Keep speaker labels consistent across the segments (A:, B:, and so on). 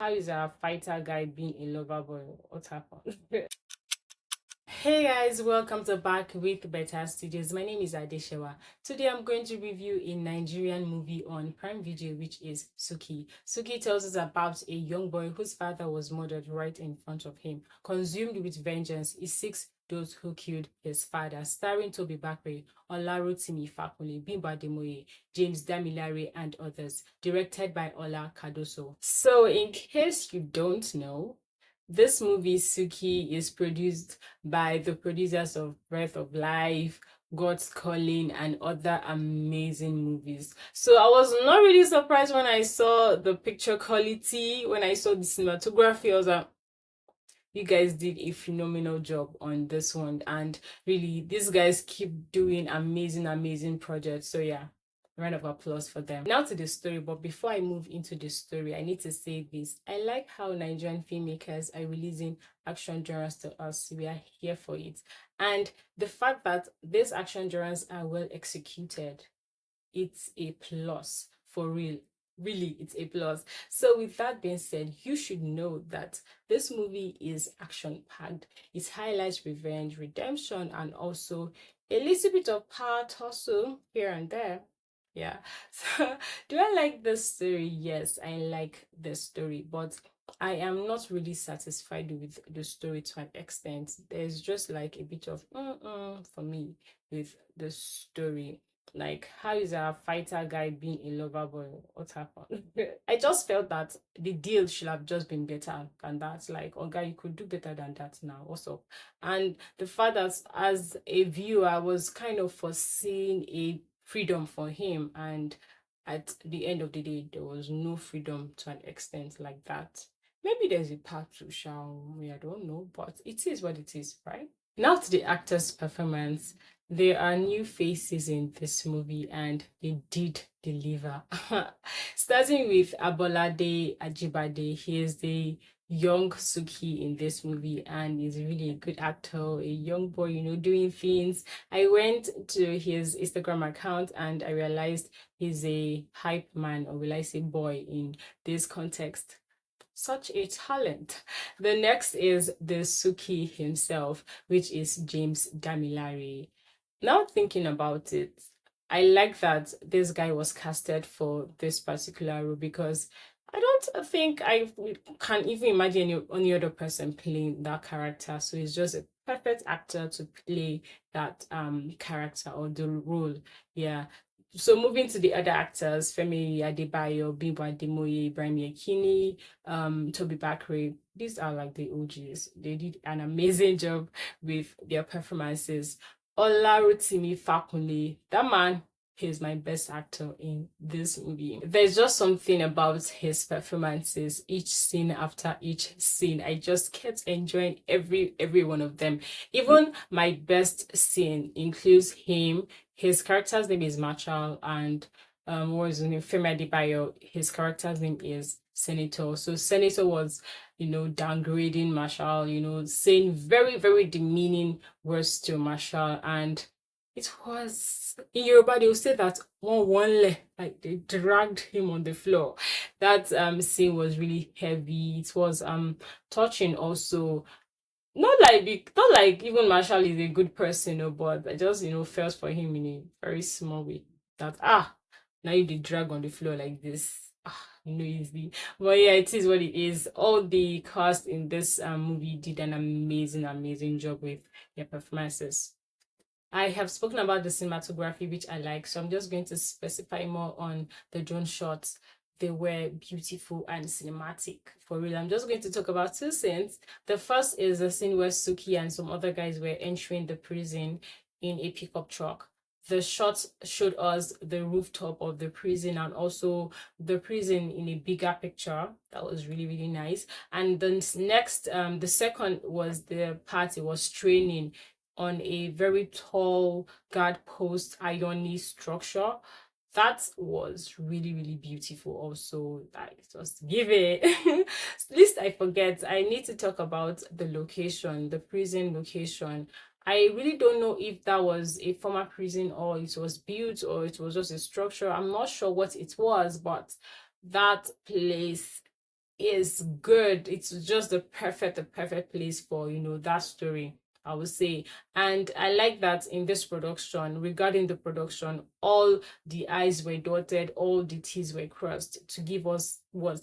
A: how is a fighter guy being a lover boy? What happened? Hey guys, welcome to Back with Better Studios. My name is Adeshewa. Today I'm going to review a Nigerian movie on Prime Video, which is Suky. Suky tells us about a young boy whose father was murdered right in front of him. Consumed with vengeance, he seeks those who killed his father. Starring Toby Bakre, Olarotimi Fakule, Bimba Demoye, James Damilare, and others. Directed by Ola Kadoso. So, in case you don't know, this movie Suki is produced by the producers of Breath of Life, God's Calling, and other amazing movies. So I was not really surprised when I saw the picture quality, when I saw the cinematography. I was like, you guys did a phenomenal job on this one, and really these guys keep doing amazing projects. So yeah, round of applause for them. Now to the story, but before I move into the story, I need to say this. I like how Nigerian filmmakers are releasing action genres to us. We are here for it, and the fact that these action genres are well executed, it's a plus for real. Really, it's a plus. So with that being said, you should know that this movie is action packed. It highlights revenge, redemption, and also a little bit of power tussle here and there. Yeah. So do I like this story? Yes, I like the story, but I am not really satisfied with the story to an extent. There's just like a bit of for me with the story. Like, how is a fighter guy being a lover boy? What happened? I just felt that the deal should have just been better than that. Like, oh, guy, you could do better than that now. What's up? And the fact that as a viewer, I was kind of foreseeing a freedom for him, and at the end of the day, there was no freedom to an extent like that. Maybe there's a part two, shall we? I don't know, but it is what it is, right? Now to the actor's performance. There are new faces in this movie and they did deliver. Starting with Abolade Ajibade, he is the young Suki in this movie and he's really a good actor, a young boy, doing things. I went to his Instagram account and I realized he's a hype man, or will I say boy, in this context. Such a talent. The next is the Suki himself, which is James Damilare. Now thinking about it, I like that this guy was casted for this particular role because I don't think I can even imagine any other person playing that character. So he's just a perfect actor to play that character or the role. Yeah. So moving to the other actors, Femi Adebayo, Bimbo Ademoye, Ibrahim Yekini, Toby Bakre, these are like the OGs. They did an amazing job with their performances. Olarotimi Fakule, that man, he's my best actor in this movie. There's just something about his performances, each scene after each scene. I just kept enjoying every one of them. Even my best scene includes him. His character's name is Marshall, and what is his name? Femi Adebayo. His character's name is Senator. So Senator was, downgrading Marshall, saying very demeaning words to Marshall, and it was in Yoruba they will say that one like they dragged him on the floor. That scene was really heavy. It was touching also. Not like even Marshall is a good person, but I just felt for him in a very small way. That now you did drag on the floor like this. Easy. But yeah, it is what it is. All the cast in this movie did an amazing job with their performances. I have spoken about the cinematography, which I like, so I'm just going to specify more on the drone shots. They were beautiful and cinematic. For real, I'm just going to talk about two scenes. The first is a scene where Suki and some other guys were entering the prison in a pickup truck. The shot showed us the rooftop of the prison and also the prison in a bigger picture. That was really nice. And then next, the second was the part it was training on a very tall guard post irony structure. That was really beautiful also. Like, just give it. Least I forget, I need to talk about the location, the prison location. I really don't know if that was a former prison or it was built or it was just a structure. I'm not sure what it was, but that place is good. It's just the perfect place for, that story, I would say. And I like that in this production, regarding the production, all the I's were dotted, all the T's were crossed to give us what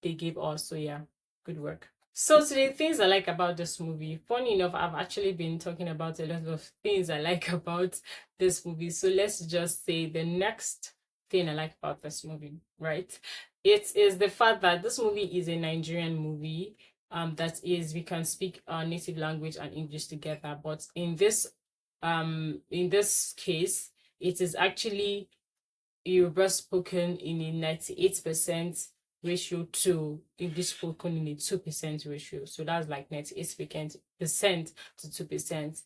A: they gave us. So yeah, good work. So today, things I like about this movie. Funny enough, I've actually been talking about a lot of things I like about this movie. So let's just say the next thing I like about this movie, right? It is the fact that this movie is a Nigerian movie. That is, we can speak our native language and English together. But in this case, it is actually Yoruba spoken in a 98% ratio to English spoken in a 2% ratio. So that's like 98% to 2%.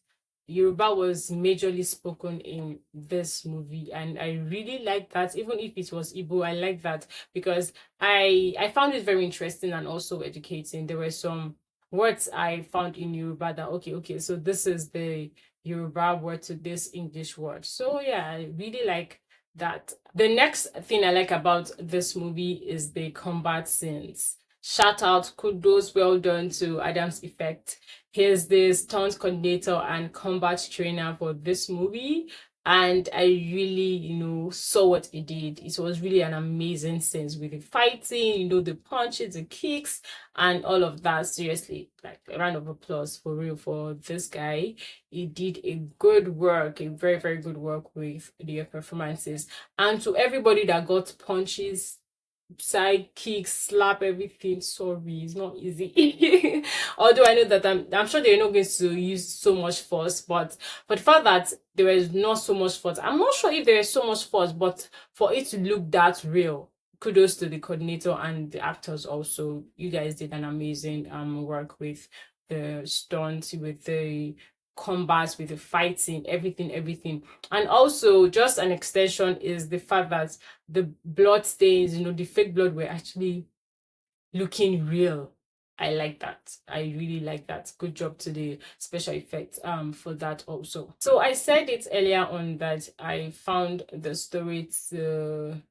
A: Yoruba was majorly spoken in this movie, and I really like that. Even if it was Igbo, I like that because I found it very interesting and also educating. There were some words I found in Yoruba that okay, so this is the Yoruba word to this English word. So yeah, I really like that. The next thing I like about this movie is the combat scenes. Shout out, kudos, well done to Adam's Effect. He's the stunt coordinator and combat trainer for this movie. And I really, saw what he did. It was really an amazing sense with the fighting, the punches, the kicks, and all of that. Seriously, like a round of applause for real for this guy. He did a good work, a very, very good work with the performances. And to everybody that got punches, side kicks, slap, everything, sorry, it's not easy. Although I know that I'm sure they're not going to use so much force, but for the fact that there is not so much force, I'm not sure if there is so much force, but for it to look that real, kudos to the coordinator and the actors also. You guys did an amazing work with the stunts, with the combats, with the fighting, everything. And also, just an extension is the fact that the blood stains, the fake blood were actually looking real. I like that. I really like that. Good job to the special effects for that also. So I said it earlier on that I found the story to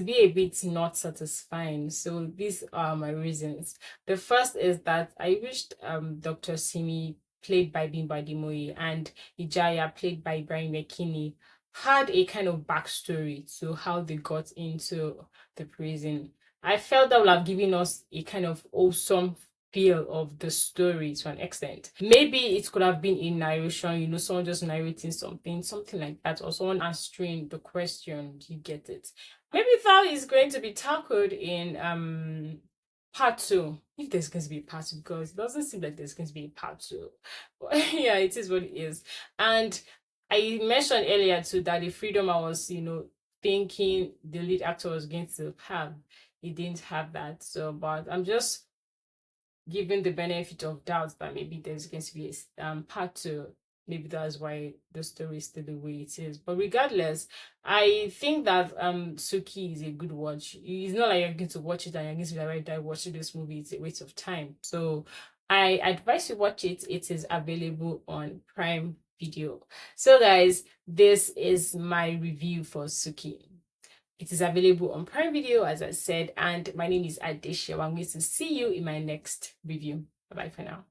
A: be a bit not satisfying. So these are my reasons. The first is that I wished Dr. Simi, played by Bimba Dimoye, and Ijaya, played by Brian McKinney, had a kind of backstory to how they got into the prison. I felt that would have given us a kind of awesome feel of the story to an extent. Maybe it could have been a narration, someone just narrating something like that, or someone answering the question. You get it? Maybe that is going to be tackled in part two, if there's going to be a part two, because it doesn't seem like there's going to be a part two. But yeah, it is what it is. And I mentioned earlier too that the freedom I was, thinking the lead actor was going to have, he didn't have that. So, but I'm just giving the benefit of doubt that maybe there's going to be a part two. Maybe that's why the story is still the way it is. But regardless, I think that Suky is a good watch. It's not like you're going to watch it and you're going to be like, right, I watching this movie. It's a waste of time. So I advise you watch it. It is available on Prime Video. So guys, this is my review for Suky. It is available on Prime Video, as I said, and my name is Adesha. I'm going to see you in my next review. Bye bye for now.